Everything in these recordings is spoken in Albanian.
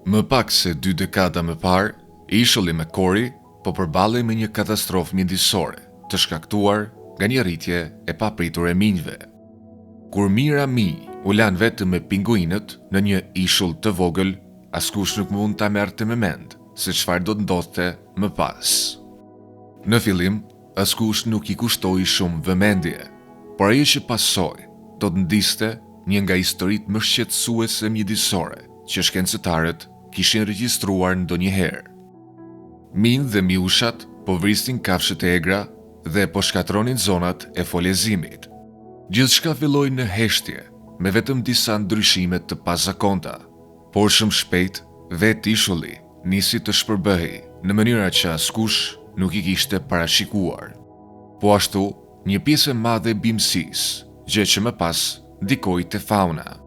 Më pak se 2 dekada më parë, ishulli McCory po përballej me një katastrofë mjedisore, të shkaktuar nga një rritje e papritur e minjve. Kur mira minj u lan vetëm me pinguinët në një ishull të vogël, askush nuk mund ta merrte me mend se çfarë do të ndodhte më pas. Në fillim, askush nuk i kushtoi shumë vëmendje, por ajo që pasoi do të ndiste një nga historitë më shqetësuese mjedisore që shkencëtarët kishin regjistruar ndonjëherë. Minjt dhe miushat po vrisnin kafshët e egra dhe po shkatronin zonat e folezimit. Gjithçka filloi në heshtje, me vetëm disa ndryshime të pazakonta, por shumë shpejt vetë ishulli nisi të shpërbëhej në mënyra që askush nuk i kishte parashikuar. Po ashtu, një pjesë e madhe e bimësisë, gjë që më pas ndikoi te fauna.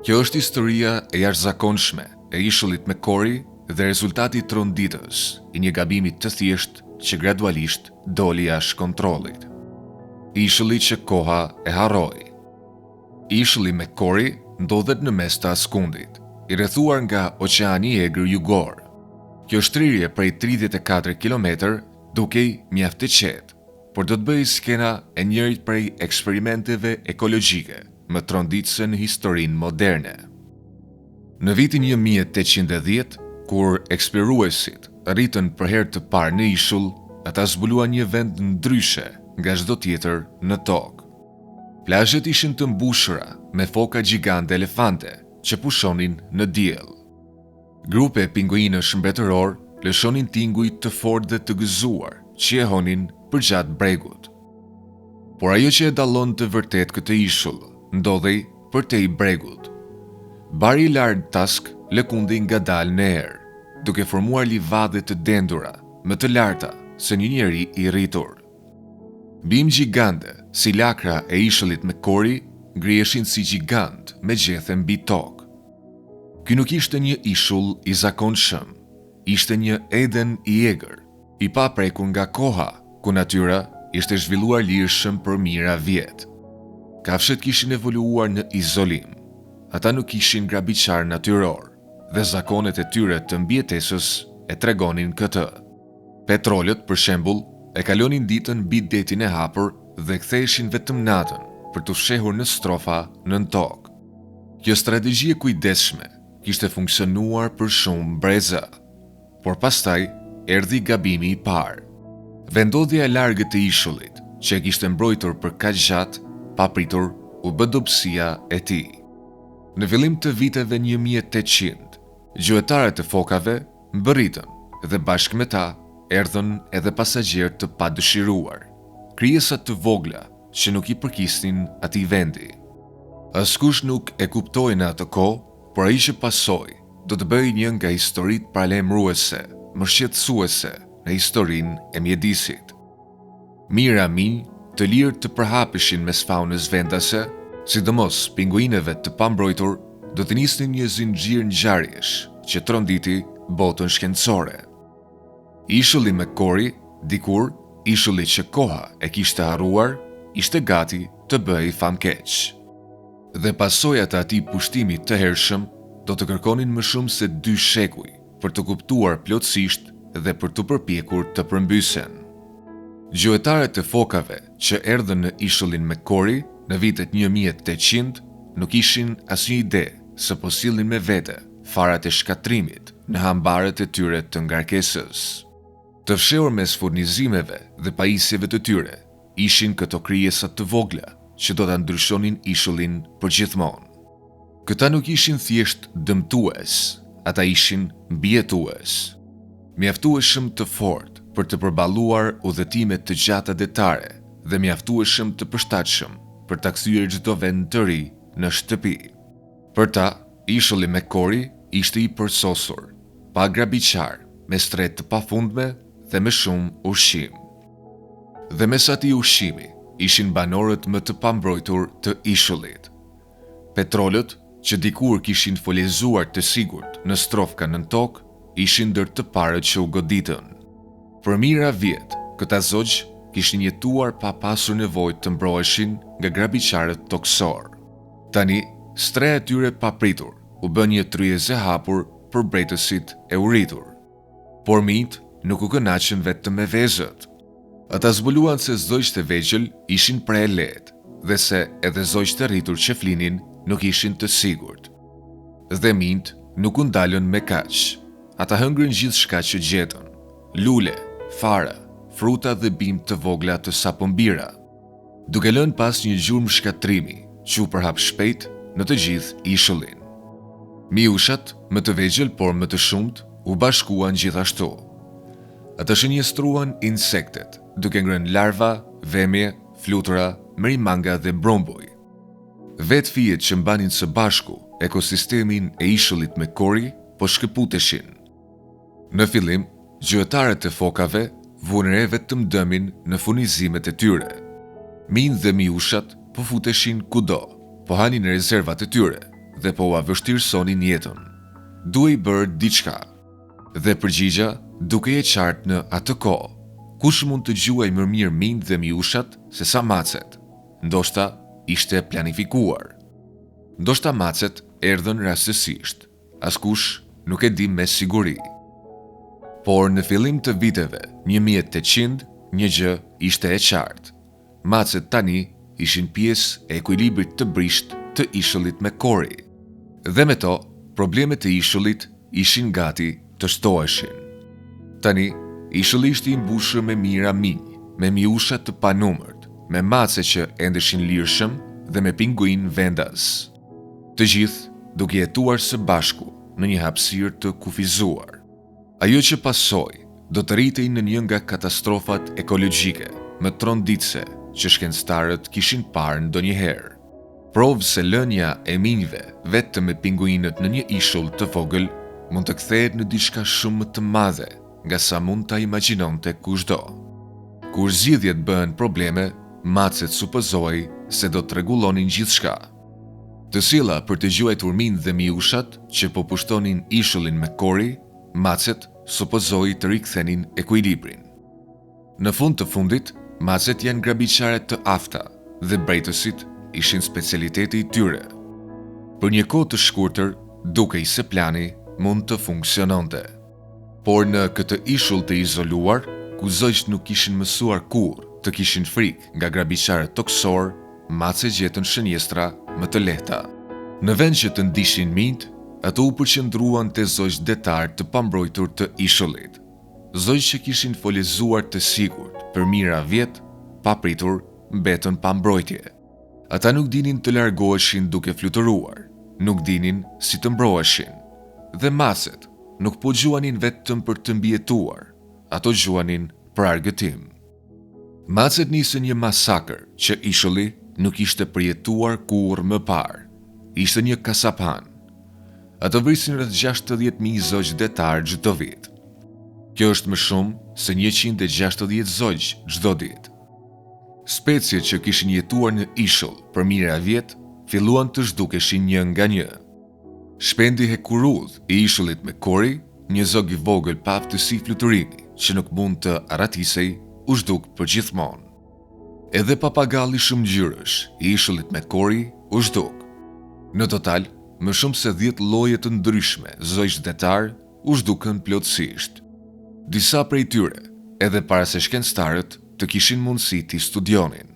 Kjo është historia e jashtëzakonshme e ishullit McCory dhe rezultati i tronditës, i një gabimi të thjeshtë që gradualisht doli jashtë kontrollit. Ishulli që koha e harroi. Ishulli McCory ndodhet në mes të askundit, i rrethuar nga Oqeani i Egër Jugor. Kjo shtrirje prej 34 km dukej mjaft e qetë, por do të bëjë skena e njërit prej eksperimenteve ekologjike më tronditëse në historinë moderne. Në vitin 1810, kur eksploruesit arritën për herë të parë në ishull, ata zbuluan një vend ndryshe nga çdo tjetër në tokë. Plazhet ishin të mbushura me foka gjigande elefante që pushonin në diell. Grupe pinguinësh mbretëror lëshonin tinguj të fortë dhe të gëzuar që jehonin përgjatë bregut. Por ajo që e dallon të vërtet këtë ishull ndodhej përtej bregut. Bari i lartë Task lëkundi ngadalë në erë, duke formuar livade të dendura, më të larta se një njeri i rritur. Bimë gjigande, si lakra e ishullit McCory, ngriheshin si gjigant me gjethe mbi tokë. Ky nuk ishte një ishull i zakonshëm, ishte një Eden i egër, i paprekur nga koha, ku natyra ishte zhvilluar lirshëm për mijëra vjet. Kafshët kishin evoluar në izolim. Ata nuk ishin grabiçar natyror, dhe zakonet e tyre të mbijetesës e tregonin këtë. Petrolët, për shembull, e kalonin ditën mbi detin e hapur dhe ktheheshin vetëm natën për të fshehur në strofa nën tokë. Kjo strategji e kujdesshme kishte funksionuar për shumë breza, por pastaj erdhi gabimi i parë. Vendodhja e largët e ishullit, që e kishte mbrojtur për kaq gjatë, papritur u bë dobësia e tij. Në fillim të viteve 1800, gjuetarët e fokave mbërritën dhe bashkë me ta erdhën edhe pasagjerë të padëshiruar, krijesa të vogla që nuk i përkisnin atij vendi. Askush nuk e kuptoi në atë kohë, por ai që pasoi do të bëjë një nga historitë paralajmëruese, më shqetësuese në historinë e mjedisit. Mira minj të lirë të përhapeshin mes faunës vendase, sidomos pinguinëve të pambrojtur, do të nisnin një zinxhir ngjarjesh që tronditi botën shkencore. Ishulli McCory, dikur ishulli që koha e kishte harruar, ishte gati të bëhej famkeq. Dhe pasojat e atij pushtimi të hershëm do të kërkonin më shumë se 2 shekuj për të kuptuar plotësisht dhe për të përpjekur të përmbysen. Gjuetarët e fokave që erdhën në ishullin McCory në vitet 1800 nuk ishin asnjë ide se po sillnin me vete farat e shkatrimit në hambarët e tyre të ngarkesës. Të fshehur mes furnizimeve dhe pajisjeve të tyre ishin këto krijesa të vogla që do ta ndryshonin ishullin përgjithmonë. Këta nuk ishin thjesht dëmtues, ata ishin mbijetues. Mjaftueshëm të fortë për të përballuar udhëtime të gjata detare dhe mjaftueshëm të përshtatshëm për ta kthyer çdo vend të ri në shtëpi. Për ta, ishulli McCory ishte i përsosur, pa grabiçar, me stret të pafundme dhe me shumë ushqim. Dhe mes atij ushqimi ishin banorët më të pambrojtur të ishullit. Petrolët, që dikur kishin folezuar të sigurt në strofka nën tokë, ishin ndër të parët që u goditën. Për mijëra vjet, këta zogj kishin jetuar pa pasur nevojë të mbroheshin nga grabiçarët tokësor. Tani, streja e tyre papritur u bë një tryezë e hapur për brejtësit e uritur. Por mijt nuk u kënaqën vetëm me vezët. Ata zbuluan se zogjt e vegjël ishin pre lehtë dhe se edhe zogjt e rritur që flinin nuk ishin të sigurt. Dhe mijt nuk u ndalën me kaq. Ata hëngrën gjithçka që gjetën: lule, fara, fruta dhe bimë të vogla të sapombira, duke lënë pas një gjurmë shkatrimi që u përhap shpejt në të gjithë ishullin. Miushat, më të vegjël por më të shumt, u bashkuan gjithashtu. Ata shënjestruan insektet, duke ngrënë larva, vemje, flutura, merimanga dhe brombuj. Vetë fijet që mbanin së bashku ekosistemin e ishullit me kori, po shkëputeshin. Në fillim, gjuetarët e fokave vuan re vetëm dëmin në furnizimet e tyre. Mijt dhe miushat po futeshin kudo, po hanin rezervat e tyre dhe po ua vështirësonin jetën. Duhej bërë diçka. Dhe përgjigja duke e qartë në atë kohë. Kush mund të gjuajë më mirë mijt dhe miushat se sa macet? Ndoshta ishte planifikuar. Ndoshta macet erdhën rastësisht. Askush nuk e di me siguri. Por në fillim të viteve 1800, një gjë ishte e qartë. Macet tani ishin pjesë e ekuilibrit të brisht të ishullit me kori. Dhe me to, problemet e ishullit ishin gati të shtoheshin. Tani, ishulli ishte i mbushur me mira minj, me miusha të panumërt, me mace që endeshin lirshëm dhe me pinguin vendas. Të gjithë duke jetuar së bashku në një hapësirë të kufizuar. Ajo që pasoi do të rritej në një nga katastrofat ekologjike më tronditëse që shkencëtarët kishin parë ndonjëherë. Provë se lënia e minjve vetëm me pinguinët në një ishull të vogël mund të kthehet në diçka shumë më të madhe nga sa mund ta imagjinonte kushdo. Kur zgjidhjet bëhen probleme, macet supozohej se do të rregullonin gjithçka. Të silla për të gjuajtur mijt dhe miushat që po pushtonin ishullin me kori, macet supozohej të rikthenin ekuilibrin. Në fund të fundit, macet janë grabiqare të afta dhe brejtësit ishin specialiteti i tyre. Për një kohë të shkurtër, dukej se plani mund të funksiononte. Por në këtë ishull të izoluar, ku zogjt nuk kishin mësuar kurrë të kishin frikë nga grabiqarët toksor, macet gjetën shënjestra më të lehta. Në vend që të ndishin mijt, ato u përqendruan te zogjt detar të pambrojtur të ishullit. Zogjt që kishin folizuar të sigurt për mira vjet, papritur mbetën pa mbrojtje. Ata nuk dinin të largoheshin duke fluturuar, nuk dinin si të mbroheshin. Dhe macet nuk po gjuanin vetëm për të mbijetuar, ato gjuanin për argëtim. Macet nisën një masakër që ishulli nuk ishte përjetuar kurrë më parë. Ishte një kasaphan. Ato vrisin rreth 60.000 zogj detar çdo vit. Kjo është më shumë se 160 zogj çdo ditë. Speciet që kishin jetuar në ishull për mira vjet filluan të zhdukeshin një nga një. Shpendi hekurudh i ishullit me kori, një zog i vogël pa aftësi fluturimi që nuk mund të arratisej, u zhduk përgjithmonë. Edhe papagalli shumëngjyrësh i ishullit me kori u zhduk. Në total, më shumë se 10 lloje të ndryshme zogj detar u zhdukën plotësisht. Disa prej tyre, edhe para se shkencëtarët të kishin mundësi t'i studionin.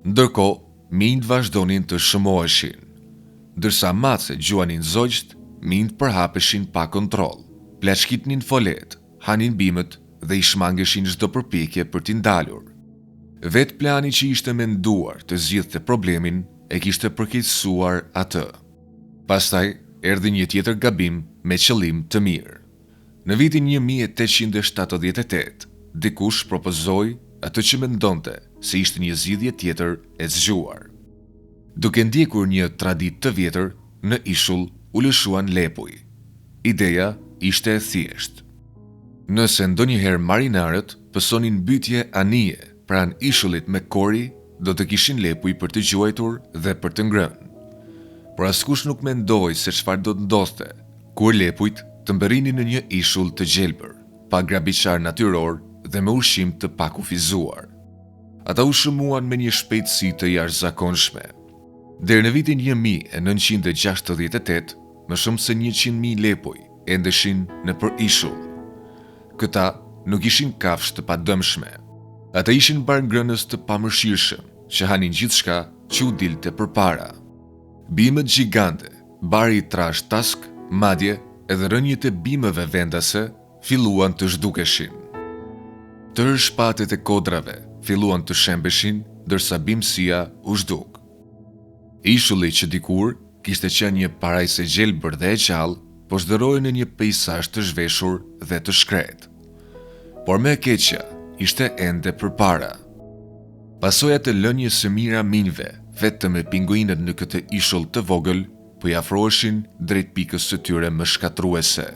Ndërkohë, mijt vazhdonin të shëmoheshin. Ndërsa macet gjuanin zogjt, mijt përhapeshin pa kontroll, plaçkitnin folet, hanin bimët dhe i shmangeshin çdo përpjekje për t'i ndalur. Vetë plani që ishte menduar të zgjidhte problemin e kishte përkeqësuar atë. Pastaj erdhi një tjetër gabim me qëllim të mirë. Në vitin 1878, dikush propozoi atë që mendonte se ishte një zgjidhje tjetër e zgjuar. Duke ndjekur një traditë të vjetër, në ishull u lëshuan lepuj. Ideja ishte e thjeshtë. Nëse ndonjëherë marinarët pësonin mbytje anije pranë ishullit me kori, do të kishin lepuj për të gjuajtur dhe për të ngrënë. Por askush nuk mendoi se çfarë do të ndodhte kur lepujt të mbërrinin në një ishull të gjelbër, pa grabiqar natyror dhe me ushqim të pakufizuar. Ata u shëmuan me një shpejtësi të jashtëzakonshme. Deri në vitin 1968, më shumë se 100.000 lepuj endeshin në për ishull. Këta nuk ishin kafsh të padëmshme. Ata ishin barngrënës të pamërshirshëm, që hanin gjithçka që u dilte përpara. Bimët gjigante, bari i trash Task, madje edhe rënjët e bimëve vendase filluan të zhdukeshin. Tërë shpatet e kodrave filluan të shembeshin, dërsa bimësia u zhduk. Ishulli që dikur kishte qenë një parajse gjelbër dhe e qallë, po zhderoi në një peizazh të zhveshur dhe të shkret. Por me keqja ishte ende përpara. Pasojat e lënjes së mira minjve, vetëm me pinguinët në këtë ishull të vogël, po i afroheshin drejt pikës së tyre më shkatruese.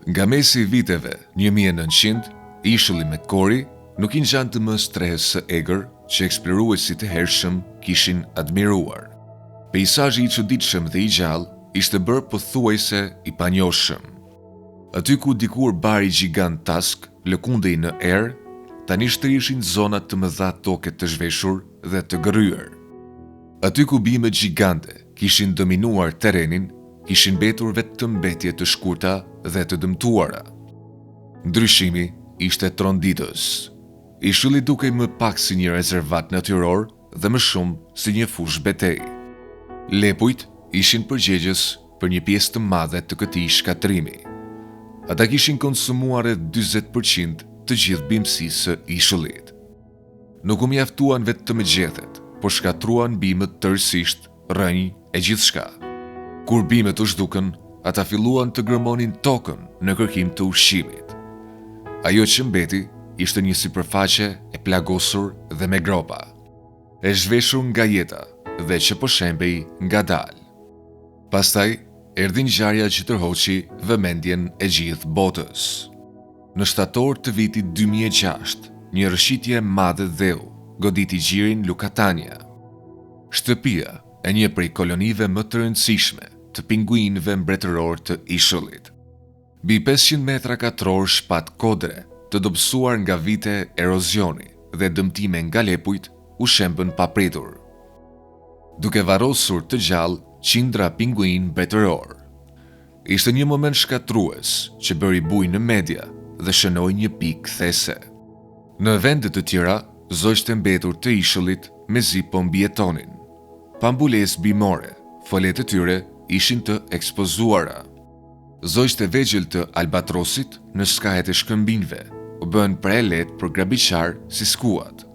Nga mesi i viteve 1900, ishulli McCory nuk i ngjan të më strehes së egër që eksploruesit e hershëm kishin admiruar. Peizazhi i çuditshëm dhe i gjallë ishte bërë pothuajse i panjohshëm. Aty ku dikur bari gjigant Task lëkundej në erë, tani shtrishin zonat të mëdha toke të zhveshur dhe të gërryer. Aty ku bimët gjigante kishin dominuar terrenin, kishin mbetur vetëm mbetje të shkurta dhe të dëmtuara. Ndryshimi ishte tronditës. Ishulli dukej më pak si një rezervat natyror dhe më shumë si një fushë betejë. Lepujt ishin përgjegjës për një pjesë të madhe të këtij shkatrimi. Ata kishin konsumuar rreth 40% të gjithë bimësisë së ishullit. Nuk u mjaftuan vetëm me gjethet, por shkatruan bimët tërësisht, rënj e gjithçka. Kur bimët u zhdukën, ata filluan të gërmonin tokën në kërkim të ushqimit. Ajo që mbeti ishte një sipërfaqe e plagosur dhe me gropa, e zhveshur nga jeta dhe që po shembej ngadalë. Pastaj erdhi ngjarja që tërhoqi vëmendjen e gjithë botës. Në shtator të vitit 2006, një rëshqitje e madhe dheu goditi gjirin Lukatania. Shtëpia e një prej kolonive më të rëndësishme të pinguinëve mbretëror të ishullit. Mbi 500 metra katror shpat kodre të dobësuar nga vite erozioni dhe dëmtime nga lepujt u shembën papritur. Duke varrosur të gjallë qindra pinguin mbretëror. Ishte një moment shkatrues që bëri bujë në media dhe shënoi një pikë kthese. Në vende të tjera, zogjtë e mbetur të ishullit mezi po mbijetonin. Pa mbulesë bimore, folet e tyre ishin të ekspozuara. Zogjtë e vegjël të albatrosit në skajet e shkëmbinjve u bën pra e lehtë për grabiqar si skuat.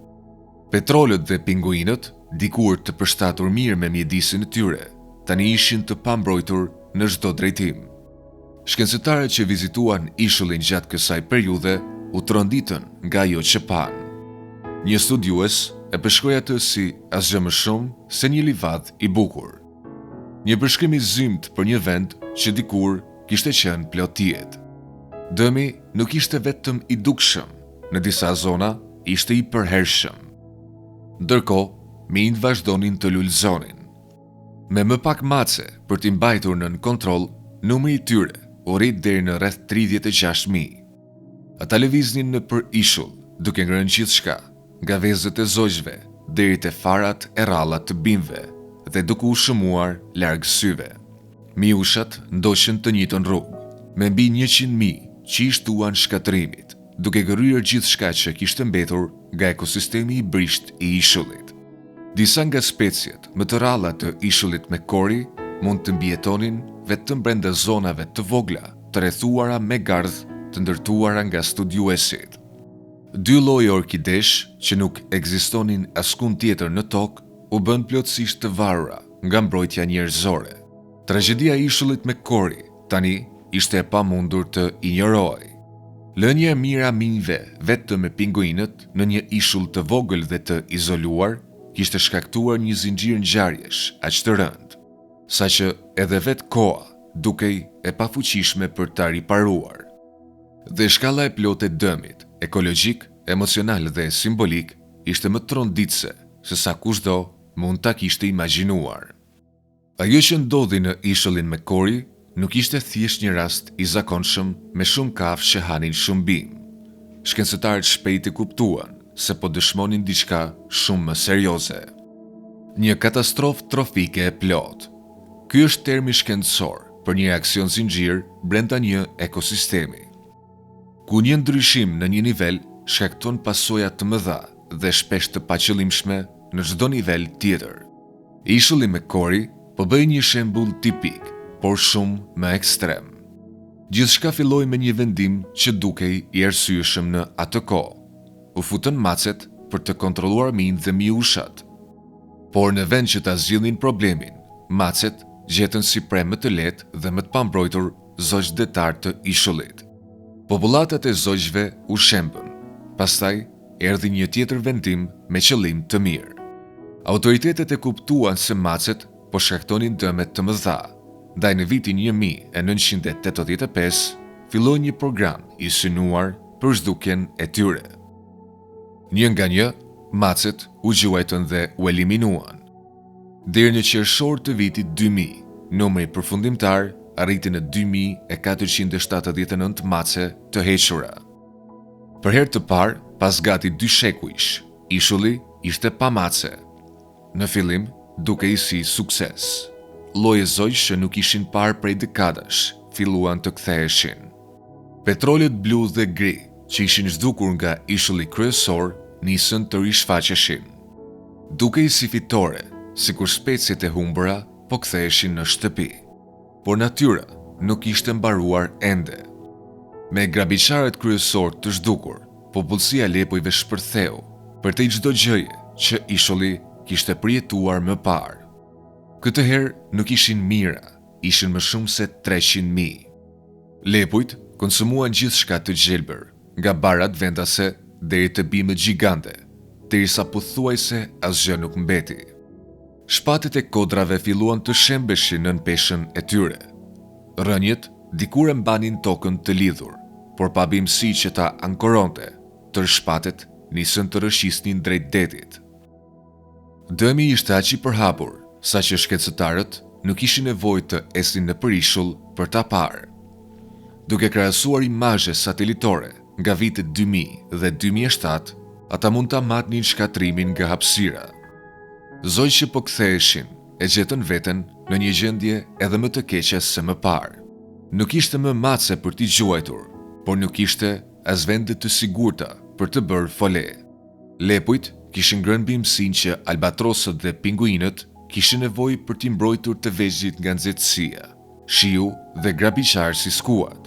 Petrolët dhe pinguinët, dikur të përshtatur mirë me mjedisin e tyre, tani ishin të pambrojtur në çdo drejtim. Shkencëtarët që vizituan ishullin gjatë kësaj periudhe u tronditën nga ajo që panë. Një studiues e përshkroi atë si asgjë më shumë se një livadh i bukur. Një përshkrim i zymt për një vend që dikur kishte qenë plot jetë. Dëmi nuk ishte vetëm i dukshëm, në disa zona ishte i përhershëm. Ndërkohë, minjt vazhdonin të lulëzonin. Me më pak mace për t'i mbajtur nën kontroll, numri i tyre u rrit deri në rreth 36.000. Ata lëviznin në për ishull, duke ngrënë gjithçka, nga vezët e zogjve deri te farat e rralla të bimëve dhe duke u shëmuar larg syve. Miushat ndoqën të njëjtën rrugë, me mbi 100.000 që i shtuan shkatrimit, duke gërryer gjithçka që kishte mbetur nga ekosistemi i brisht i ishullit. Disa nga speciet më të rralla të ishullit McCory mund të mbijetonin vetëm brenda zonave të vogla, të rrethuara me gardh të ndërtuara nga studiuesit. 2 lloje orkidesh që nuk ekzistonin askund tjetër në tokë u bën plotësisht të varura nga mbrojtja njerëzore. Tragjedia e ishullit McCory tani ishte e pamundur të injorohej. Lënia e mirë e minjve vetëm me pinguinët në një ishull të vogël dhe të izoluar kishte shkaktuar një zinxhir ngjarjesh aq të rënd, saqë edhe vetë koha dukej e pafuqishme për ta riparuar. Dhe shkalla e plotë e dëmit, ekologjik, emocional dhe simbolik, ishte më tronditse se sa kushdo mund ta kishte imagjinuar. Ajo që ndodhi në ishullin McCory nuk ishte thjesht një rast i zakonshëm me shumë kafshë që hanin shumë bimë. Shkencëtarët shpejt e kuptuan se po dëshmonin diçka shumë më serioze. Një katastrofë trofike e plotë. Ky është termi shkencor për një reakcion zinxhir brenda një ekosistemi. Ku një ndryshim në një nivel shkakton pasoja të mëdha dhe shpesh të paqëllimshme në çdo nivel tjetër. Ishulli me Kori po bëj një shembull tipik, por shumë më ekstrem. Gjithçka filloi me një vendim që dukej i arsyeshëm në atë kohë. U futën macet për të kontrolluar mijnë dhe mijushat. Por në vend që ta zgjidhin problemin, macet gjetën si premë më të lehtë dhe më të pambrojtur zogj detar të ishullit. Popullatat e zogjve u shembën. Pastaj erdhi një tjetër vendim me qëllim të mirë. Autoritetet e kuptuan se macet po shkaktonin dëme të mëdha. Ndaj në vitin 1985 filloi një program i synuar për zhdukjen e tyre. Një nga një, macet u gjuajtën dhe u eliminuan. Deri në qershor të vitit 2000, numri përfundimtar arriti në 2479 mace të hequra. Për herë të parë, pas gati 2 shekujsh, ishulli ishte pa mace. Në fillim, dukej si sukses. Lloje zogj që nuk ishin parë prej dekadash, filluan të ktheheshin. Petrolet blu dhe gri, që ishin zhdukur nga ishulli kryesor, nisën të rishfaqeshin. Dukej si fitore, sikur speciet e humbura po ktheheshin në shtëpi. Por natyra nuk ishte mbaruar ende. Me grabiqarët kryesor të zhdukur, popullsia e lepujve shpërtheu për të çdo gjëje që ishulli kishte përjetuar më parë. Këtë herë nuk ishin mira, ishin më shumë se 300.000. Lepujt konsumuan gjithçka të gjelbër, nga barat vendase deri te bimët gjigante, derisa pothuajse asgjë nuk mbeti. Shpatet e kodrave filluan të shembeshin nën peshën e tyre. Rënjet dikur e mbanin tokën të lidhur, por pa bimësi që ta ankoronte, tërë shpatet nisën të rëshisnin drejt detit. Dëmi ishte aq i përhapur, sa që shkencëtarët nuk ishin nevojë të esin në përishull për ta parë. Duke krahasuar imazhe satelitore nga vitet 2000 dhe 2007, ata mund ta matnin shkatrimin nga hapësira. Zogj që po ktheheshin e gjetën veten në një gjendje edhe më të keqe se më parë. Nuk ishte më mace për t'i gjuajtur, por nuk ishte as vende të sigurta për të bërë fole. Lepujt kishin ngrënë bimësinë që albatrosët dhe pinguinët kishin nevojë për t'i mbrojtur të vegjëlit nga nxehtësia, shiu dhe grabiqar si skuat.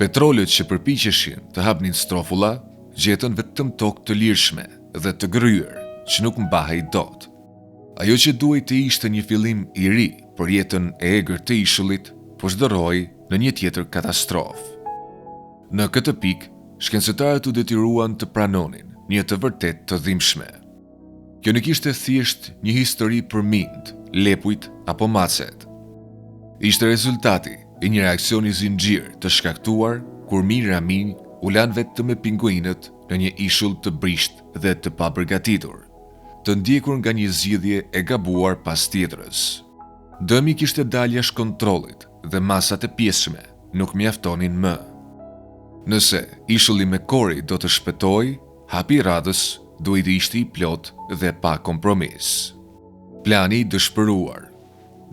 Petrolet që përpiqeshin të hapnin strofulla gjetën vetëm tokë të lirshme dhe të gryer që nuk mbahej dot. Ajo që duhej të ishte një fillim i ri për jetën e egër të ishullit, po zhderoi në një tjetër katastrofë. Në këtë pikë, shkencëtarët u detyruan të pranonin një të vërtet të dhimbshme. Kjo nuk ishte thjesht një histori për mind, lepujt apo macet. Ishte rezultati i një reakcioni zinxhir të shkaktuar kur mijëra minj u lanë vetëm me pinguinët në një ishull të brisht dhe të pabergatitur, të ndjekur nga një zgjidhje e gabuar pas tjetrës. Dëmi kishte dalë jashtë kontrollit dhe masat e pjesshme nuk mjaftonin më. Nëse ishulli me Kori do të shpëtojë, hapi i radhës duhet të ishte i plot dhe pa kompromis. Plani i dëshpëruar.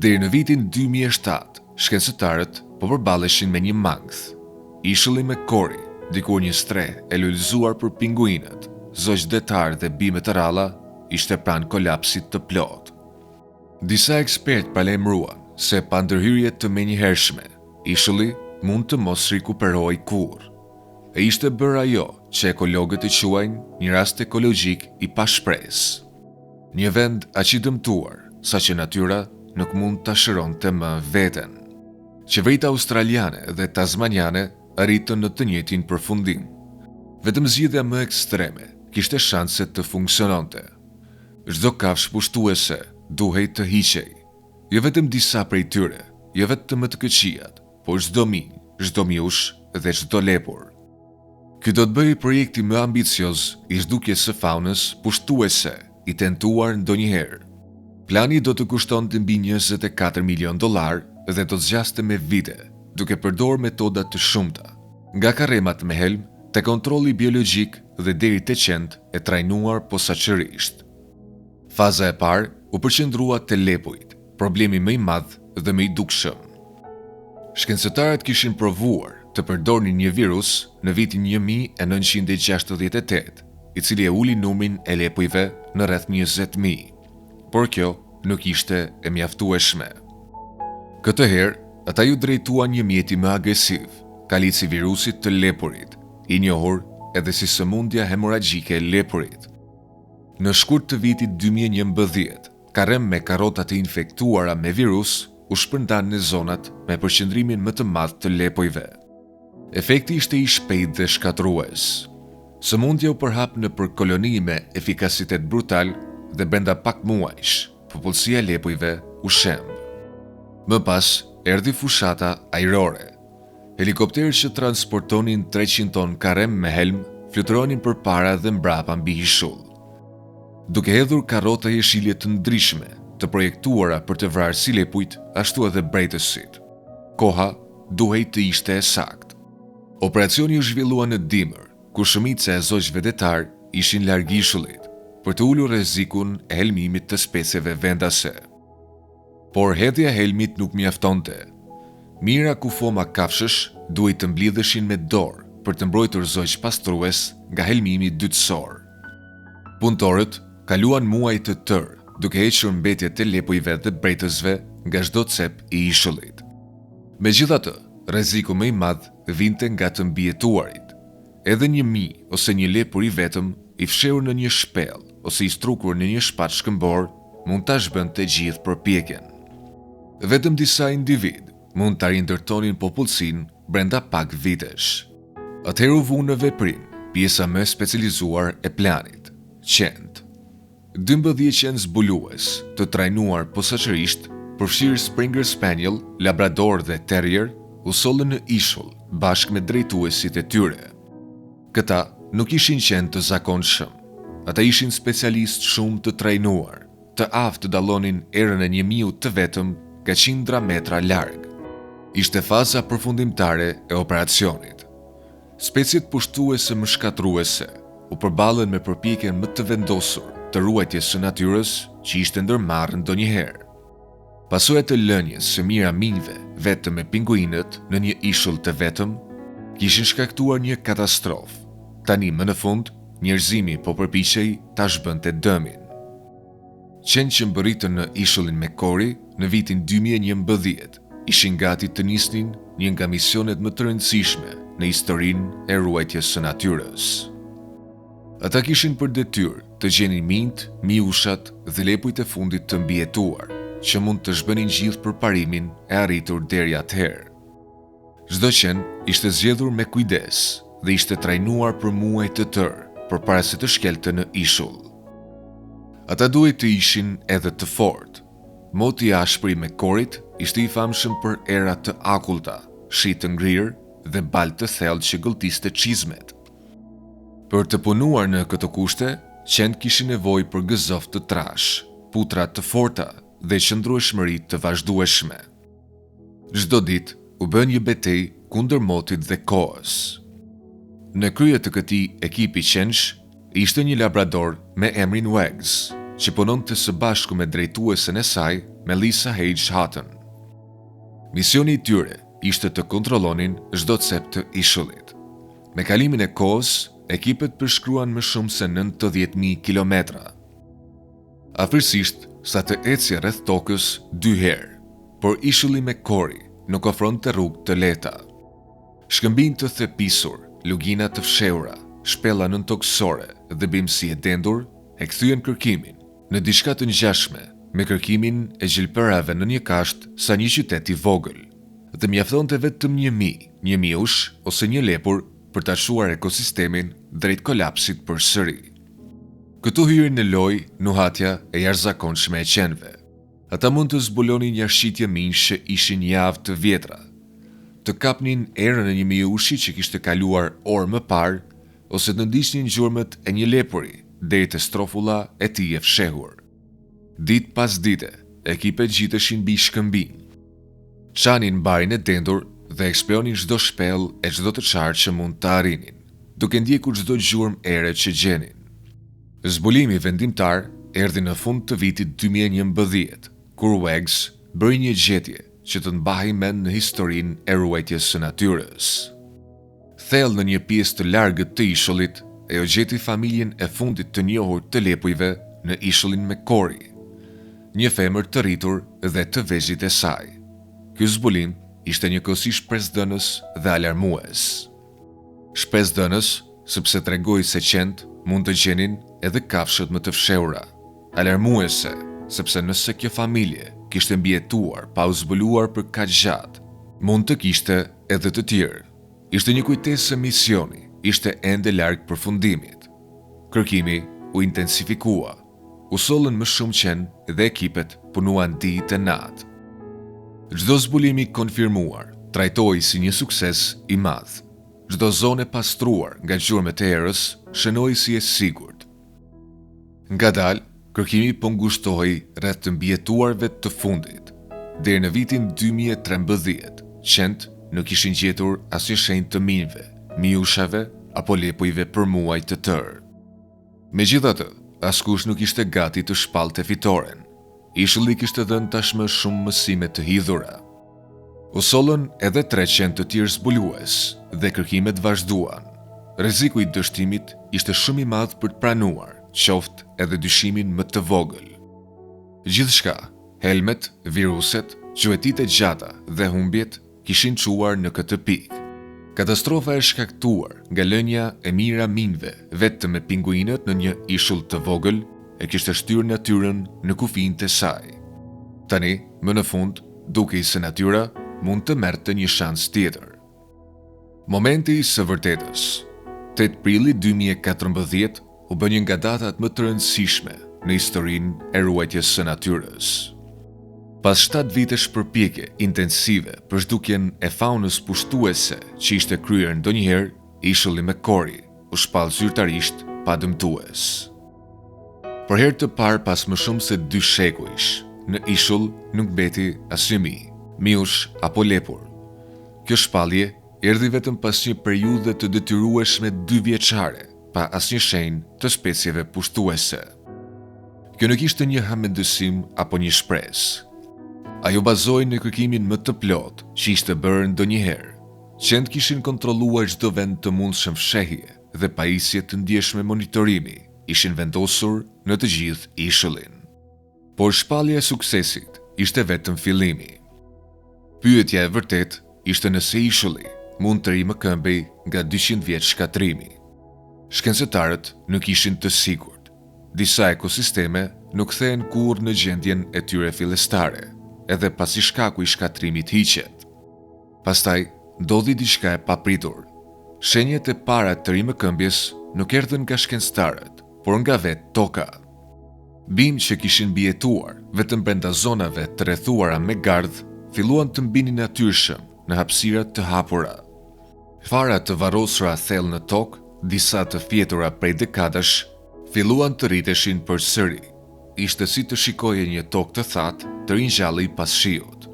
Deri në vitin 2007, shkencëtarët po përballeshin me një mangth. Ishulli me Kori, dikur një stre e lulëzuar për pinguinët, zogj detar dhe bime të ralla, ishte pranë kolapsit të plot. Disa ekspert paralajmëruan se pa ndërhyrje të menjëhershme, ishulli mund të mos rikuperohej kurrë. E ishte bërë ajo që ekologët e quajnë një rast ekologjik i pashpresë. Një vend aq i dëmtuar, sa që natyra nuk mund ta shëronte më veten. Qeveritë australiane dhe tasmaniane arritën në të njëjtin përfundim. Vetëm zgjidhja më ekstreme kishte shanse të funksiononte. Çdo kafshë pushtuese duhej të hiqej. Jo vetëm disa prej tyre, jo vetëm më të këqijat, por çdo minj, çdo mjush dhe çdo lepur. Ky do të bëjë projekti më ambicioz i zhdukjes së faunës pushtuese i tentuar ndonjëherë. Plani do të kushtonte mbi $24 milion dhe do të zgjaste me vite, duke përdorur metoda të shumta, nga karremat me helm te kontrolli biologjik dhe deri te qend e trajnuar posaçërisht. Faza e parë u përqendrua te lepujt, problemi më i madh dhe më i dukshëm. Shkencëtarët kishin provuar të përdornin një virus në vitin 1968, i cili e uli numrin e lepujve në rreth 20.000, por kjo nuk ishte e mjaftueshme. Këtë herë, ata ju drejtuan një mjeti më agresiv, kalici virusit të lepurit, i njohur edhe si sëmundja hemoragjike e lepurit. Në shkurt të vitit 2011, karrem me karrota të infektuara me virus u shpërndan në zonat me përqendrimin më të madh të lepujve. Efekti ishte i shpejtë dhe shkatrues. Sëmundja u përhap në për koloni me efikasitet brutal dhe brenda pak muajsh, popullsia e lepujve u shemb. Më pas, erdhi fushata ajrore. Helikopterët që transportonin 300 ton karrem me helm fluturonin përpara dhe mbrapa mbi hishull. Duke hedhur karrota jeshile të ndryshme, të projektuara për të vrarë si lepujt, ashtu edhe brejtësit. Koha duhej të ishte e saktë. Operacioni u zhvillua në dimër, ku shumica e zogjve detar ishin larg ishullit, për të ulur rrezikun e helmimit të specieve vendase. Por hedhja e helmit nuk mjaftonte. Mira kufoma kafshësh duhej të mblidheshin me dorë për të mbrojtur zogj pastrues nga helmimi dytësor. Punëtorët kaluan muaj të tërë duke hequr mbetjet e lepujve dhe brejtësve nga çdo cep i ishullit. Megjithatë, rreziku më i madh vinte nga të mbijetuarit. Edhe një mi ose një lepur i vetëm i fshehur në një shpellë ose i strukur në një shpat shkëmbor mund ta zhbënte gjithë përpjekjen. Vetëm disa individ mund ta rindërtonin popullsinë brenda pak vitesh. Atëherë u vu në veprim pjesa më specializuar e planit, qend. 12 qenë zbulues, të trajnuar posaçërisht, përfshirë Springer Spaniel, Labrador dhe Terrier, u sollën në ishull bashkë me drejtuesit e tyre. Këta nuk ishin qenë të zakonshëm. Ata ishin specialistë shumë të trajnuar, të aftë të dallonin erën e një miu të vetëm nga qindra metra larg. Ishte faza përfundimtare e operacionit. Speciet pushtuese më shkatruese u përballën me përpjekjen më të vendosur të ruajtjes së natyrës që ishte ndërmarrë ndonjëherë. Pasojat e lënjes së mira minjve vetëm me pinguinët në një ishull të vetëm kishin shkaktuar një katastrofë. Tani më në fund, njerëzimi po përpiqej ta zhbënte dëmin. Qenë që mbërritën në ishullin McCory në vitin 2011 ishin gati të nisnin një nga misionet më të rëndësishme në historinë e ruajtjes së natyrës. Ata kishin për detyrë të gjenin mint, miushat dhe lepujt e fundit të mbijetuar, që mund të zhbënin gjithë përparimin e arritur deri atëherë. Çdo qen ishte zgjedhur me kujdes dhe ishte trajnuar për muaj të tërë përpara se të shkelte në ishull. Ata duhet të ishin edhe të fortë. Moti i ashpër i McCoryt ishte i famshëm për era të akullta, shi të ngrirë dhe balë të thellë që gëlltiste çizmet. Për të punuar në këto kushte, qenë kishin nevojë për gëzof të trash, putra të forta dhe qëndrueshmëri të vazhdueshme. Çdo ditë u bën një betejë kundër motit dhe kohës. Në krye të këtij ekipi qenësh ishte një labrador me emrin Wags, që punonte së bashku me drejtuesen e saj, Melissa H. Hutton. Misioni i tyre ishte të kontrollonin çdo cep të ishullit. Me kalimin e kohës, ekipet përshkruan më shumë se 90.000 kilometra. Afërsisht sa të ecje rreth tokës 2 herë, por ishulli McCory nuk ofronte rrugë të lehta. Shkëmbin të thepisur, lugina të fshehura, shpella nëntoksore dhe bimësi e dendur e kthyen kërkimin në diçka të ngjashme me kërkimin e gjelbërave në një kasht sa një qytet i vogël. Dhe mjaftonte vetëm një miush ose një lepur për ta çuar ekosistemin drejt kolapsit përsëri. Këtu hyrin në lojë nuhatja e jashtëzakonshme e qenve. Ata mund të zbulonin jashqitje minjsh që ishin javë të vjetra, të kapnin erën e një miushi që kishte kaluar orë më parë, ose të ndiqnin gjurmët e një lepuri deri te strofulla e tij e fshehur. Ditë pas dite, ekipet gjiteshin mbi shkëmbin. Çanin barin e dendur dhe eksplonin çdo shpellë e çdo të çarë që mund të arrinin, duke ndjekur çdo gjurmë ere që gjenin. Zbulimi vendimtar erdhi në fund të vitit 2011, kur Wags bëri një gjetje që të mbahej mend në historinë e ruajtjes së natyrës. Thellë në një pjesë të largët të ishullit, ajo gjeti familjen e fundit të njohur të lepujve në ishullin McCory, një femër të rritur dhe të vezhjit e saj. Ky zbulim ishte njëkohësisht shpresdhënës dhe alarmues. Shpresdhënës sepse tregoi se qentë mund të gjenin edhe kafshët më të fshehura. Alarmuese sepse nëse kjo familje kishte mbijetuar pa u zbuluar për kaq gjatë, mund të kishte edhe të tjerë. Ishte një kujtesë se misioni ishte ende larg përfundimit. Kërkimi u intensifikua. U sollën më shumë qenë dhe ekipet punuan ditë e natë. Çdo zbulim i konfirmuar trajtohej si një sukses i madh. Çdo zonë e pastruar nga gjurmët e erës shënohej si e sigurt. Ngadalë, kërkimi po ngushtohej rreth të mbijetuarve të fundit. Deri në vitin 2013, qentë nuk ishin gjetur asnjë shenjë të minjve, miushave apo lepujve për muaj të tërë. Megjithatë, askush nuk ishte gati të shpallte fitoren. Ishulli kishte dhënë tashmë shumë mësime të hidhura. U sollën edhe 3 qenë të tjerë zbulues dhe kërkimet vazhduan. Rreziku i dështimit ishte shumë i madh për të pranuar, qoftë edhe dyshimin më të vogël. Gjithçka, helmet, viruset, quetitë e gjata dhe humbjet kishin çuar në këtë pikë. Katastrofa e shkaktuar nga lënia e mira minjve vetëm me pinguinët në një ishull të vogël e kishte shtyrë natyrën në kufinë e saj. Tani, më në fund, dukej se natyra mund të merrte një shans tjetër. Momenti së vërtetës. 8 prilli 2014 u bë një nga datat më të rëndësishme në historinë e ruajtjes së natyrës. Pas 7 vitesh përpjekje intensive për zhdukjen e faunës pushtuese që ishte kryer ndonjëherë, ishulli McCory u shpall zyrtarisht pa dëmtues. Për herë të parë pas më shumë se 2 shekujsh, në ishull nuk mbeti asnjë miush apo lepur. Kjo shpallje erdhi vetëm pas një periudhe të detyrueshme 2 vjeçare, pa asnjë shenjë të specieve pushtuese. Kjo nuk ishte një hamendësim apo një shpresë. Ajo bazoi në kërkimin më të plotë që ishte bërë ndonjëherë. Qentë kishin kontrolluar çdo vend të mundshëm fshehje dhe pajisje të ndjeshme monitorimi ishin vendosur në të gjithë ishullin. Por shpallja e suksesit ishte vetëm fillimi. Pyetja e vërtetë ishte nëse ishulli mund të rrimë këmbej nga 200 vjeç shkatrimi. Shkencëtarët nuk ishin të sigurt. Disa ekosisteme nuk kthehen kurrë në gjendjen e tyre fillestare, edhe pasi shkaku i shkatrimit hiqet. Pastaj, ndodhi diçka e papritur. Shenjat e para të rimëkëmbjes nuk erdhën nga shkencëtarët, por nga vetë toka. Bimë që kishin mbijetuar vetëm brenda zonave të rrethuara me gardh, filluan të mbinin natyrshëm në hapësirat të hapura. Fara të varrosura thellë në tokë, disa të fjetura prej dekadash, filluan të rriteshin përsëri. Ishte si të shikoje një tokë të thatë të ringjallej pas shiut.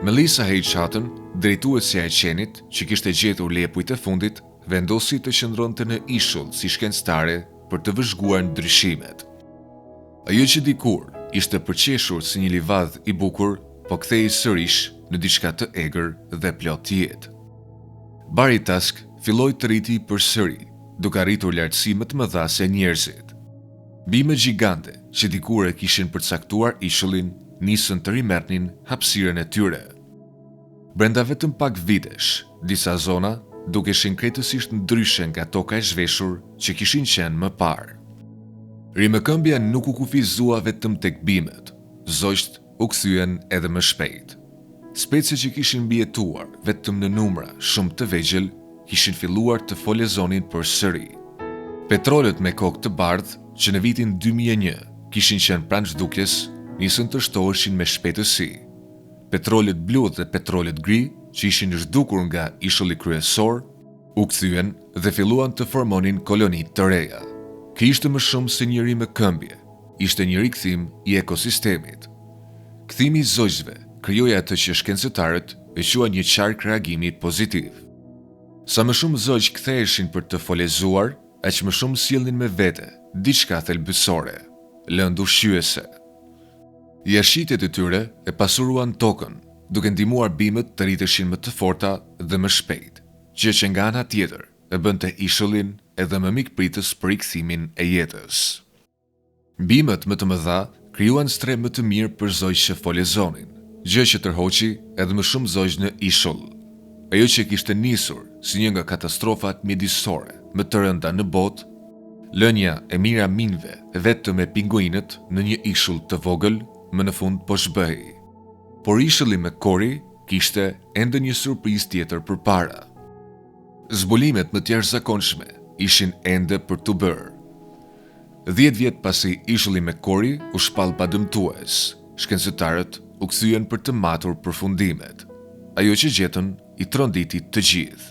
Melissa H. Hutton, drejtuesja e qenit që kishte gjetur lepujt e fundit, vendosi të qëndronte në ishull si shkencëtare për të vëzhguar ndryshimet. Ajo që dikur ishte përqeshur si një livadh i bukur, po kthehej sërish në diçka të egër dhe plot jetë. Barry Tusk filloi të rriti përsëri, duke arritur lartësi më të mëdha se njerëzit. Bimë gjigante që dikur e kishin përcaktuar ishullin, nisën të rimerrnin hapësirën e tyre. Brenda vetëm pak vitesh, disa zona dukeshin krejtësisht ndryshe nga toka e zhveshur që kishin qenë më parë. Rimëkëmbja nuk u kufizua vetëm tek bimët, zogjt u kthyen edhe më shpejt. Specie që kishin mbijetuar vetëm në numra shumë të vegjël kishin filluar të folezonin përsëri. Petrolet me kokë të bardhë që në vitin 2001 kishin qenë pranë zhdukjes, nisën të shtoheshin me shpejtësi. Petrolet blu dhe petrolet gri, që ishin zhdukur nga ishulli kryesor, u kthyen dhe filluan të formonin koloni të reja. Ky ishte më shumë se një rimëkëmbje, ishte një rikthim i ekosistemit. Kthimi i zogjve krijoi atë që shkencëtarët e quajnë një qark reagimi pozitiv. Sa më shumë zogj ktheheshin për të folezuar, aq më shumë sjellnin me vete diçka thelbësore, lëndë ushqyese. Jashitjet e tyre e pasuruan tokën, duke ndihmuar bimët të rriteshin më të forta dhe më shpejt, gjë që nga ana tjetër e bënte ishullin edhe më mikpritës për rikthimin e jetës. Bimët më të mëdha krijuan streh më të mirë për zogj që folezonin, gjë që tërhoqi edhe më shumë zogj në ishull. Ajo që kishte nisur si një nga katastrofat mjedisore më të rënda në botë, lënia e miraminëve vetëm me pinguinët në një ishull të vogël, më në fund po shbëhej. Por ishulli me Cory kishte ende një surprizë tjetër përpara. Zbulimet më të jashtëzakonshme ishin ende për të bërë. 10 vjet pasi ishulli me Cory u shpall pa dëmtues, shkencëtarët u kthyen për të matur përfundimet. Ajo që gjetën i tronditi të gjithë.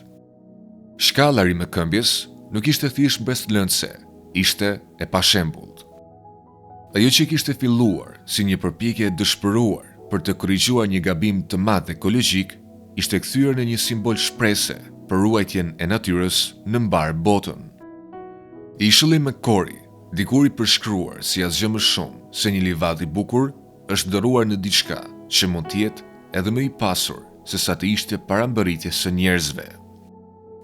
Shkalla e rimëkëmbjes nuk ishte thjesht mbretëlëndse, ishte e pashembullt. Ajo që kishte filluar si një përpjekje e dëshpëruar për të korrigjuar një gabim të madh ekologjik, ishte kthyer në një simbol shprehse për ruajtjen e natyrës në mbar botën. Ishulli me Cory, dikur i përshkruar si asgjë më shumë se një livadë i bukur, është ndëruar në diçka që mund të jetë edhe më i pasur se sa të ishte parambëritjes së njerëzve.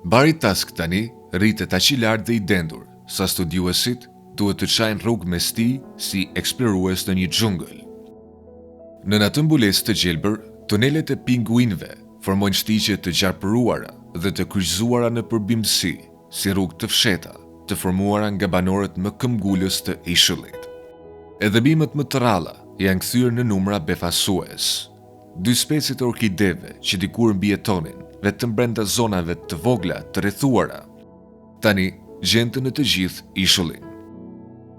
Bari Tusk tani rritet aq i lartë dhe i dendur sa studiuesit duhet të çajnë rrugë mes tij si eksplorues në një xhungël. Në atë mbulesë të gjelbër, tunelet e pinguinëve formojnë shtigje të gjarpëruara dhe të kryqëzuara në përbimësi, si rrugë të fsheta, të formuara nga banorët më këmbgulës të ishullit. Edhe bimët më të rralla janë kthyer në numra befasues. 2 specie të orkideve që dikur mbijetonin vetëm brenda zonave të vogla të rrethuara, tani gjenden në të gjithë ishullin.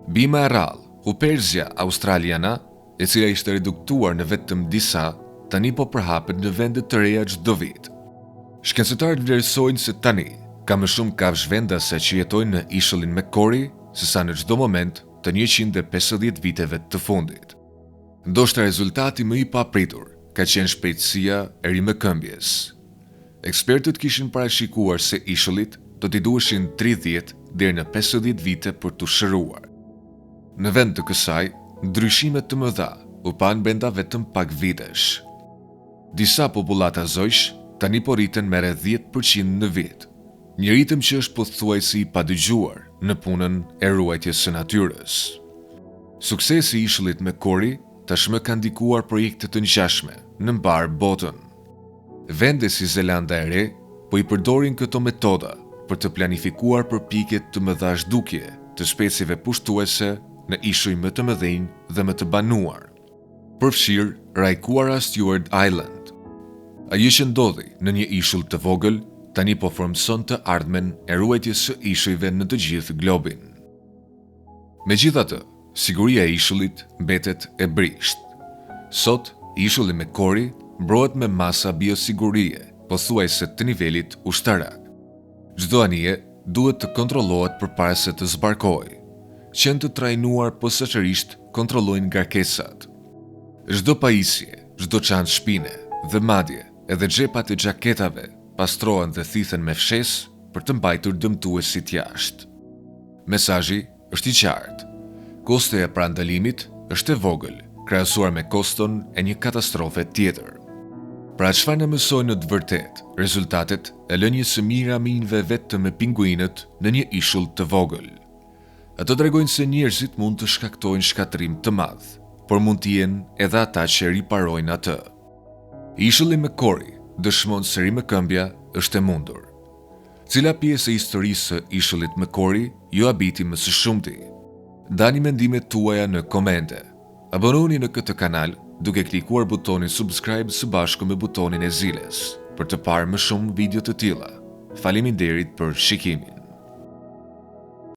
Bima e rrallë, Huperzia australiana, e cila ishte reduktuar në vetëm disa, tani po përhapet në vende të reja çdo vit. Shkencëtarët vlerësojnë se tani ka më shumë kafshë vendase që jetojnë në ishullin me Cory sesa në çdo moment të 150 viteve të fundit. Ndoshta rezultati më i papritur ka qenë shpejtësia e rimëkëmbjes. Ekspertët kishin parashikuar se ishullit do t'i duheshin 30 deri në 50 vite për t'u shëruar. Në vend të kësaj, ndryshime të mëdha u pan brenda vetëm pak vitesh. Disa popullata zojsh tani po rriten me rreth 10% në vit, një ritëm që është pothuajse i padëgjuar në punën e ruajtjes së natyrës. Suksesi i ishullit me Cory tashmë ka ndikuar projekte të ngjashme në mbar botën. Vende si Zelanda e Re po i përdorin këto metoda për të planifikuar përpjekje të mëdha zhdukje të specieve pushtuese në ishuj më të mëdhenj dhe më të banuar, përfshirë rajkuara Stewart Island. Ajo që ndodhi në një ishull të vogël tani po formson të ardhmen e ruajtjes së ishujve në të gjithë globin. Megjithatë, siguria e ishullit mbetet e brisht. Sot, ishulli me Cory mbrohet me masa biosigurie, pothuajse të nivelit ushtarak. Çdo anije duhet të kontrollohet përpara se të zbarkojë. Qenë të trajnuar posaçërisht kontrollojnë ngarkesat. Çdo pajisje, çdo çantë shpine dhe madje edhe xhepat e xhaketave pastrohen dhe thithen me fshes për të mbajtur dëmtuesit jashtë. Mesazhi është i qartë. Kosto e parandalimit është e vogël krahasuar me koston e një katastrofe tjetër. Pra çfarë na mësojnë në të vërtetë rezultatet e lënies së miraminëve vetëm me pinguinët në një ishull të vogël? Ato tregojnë se njerëzit mund të shkaktojnë shkatrim të madh, por mund të jenë edhe ata që riparojnë atë. Ishulli me Cory dëshmon se rimëkëmbja është e mundur. Cila pjesë e historisë së ishullit me Cory ju habiti më së shumti? Dani mendimet tuaja në komente. Abononi në këtë kanal duke klikuar butonin subscribe së bashku me butonin e ziles për të parë më shumë video të tilla. Faleminderit për shikimin.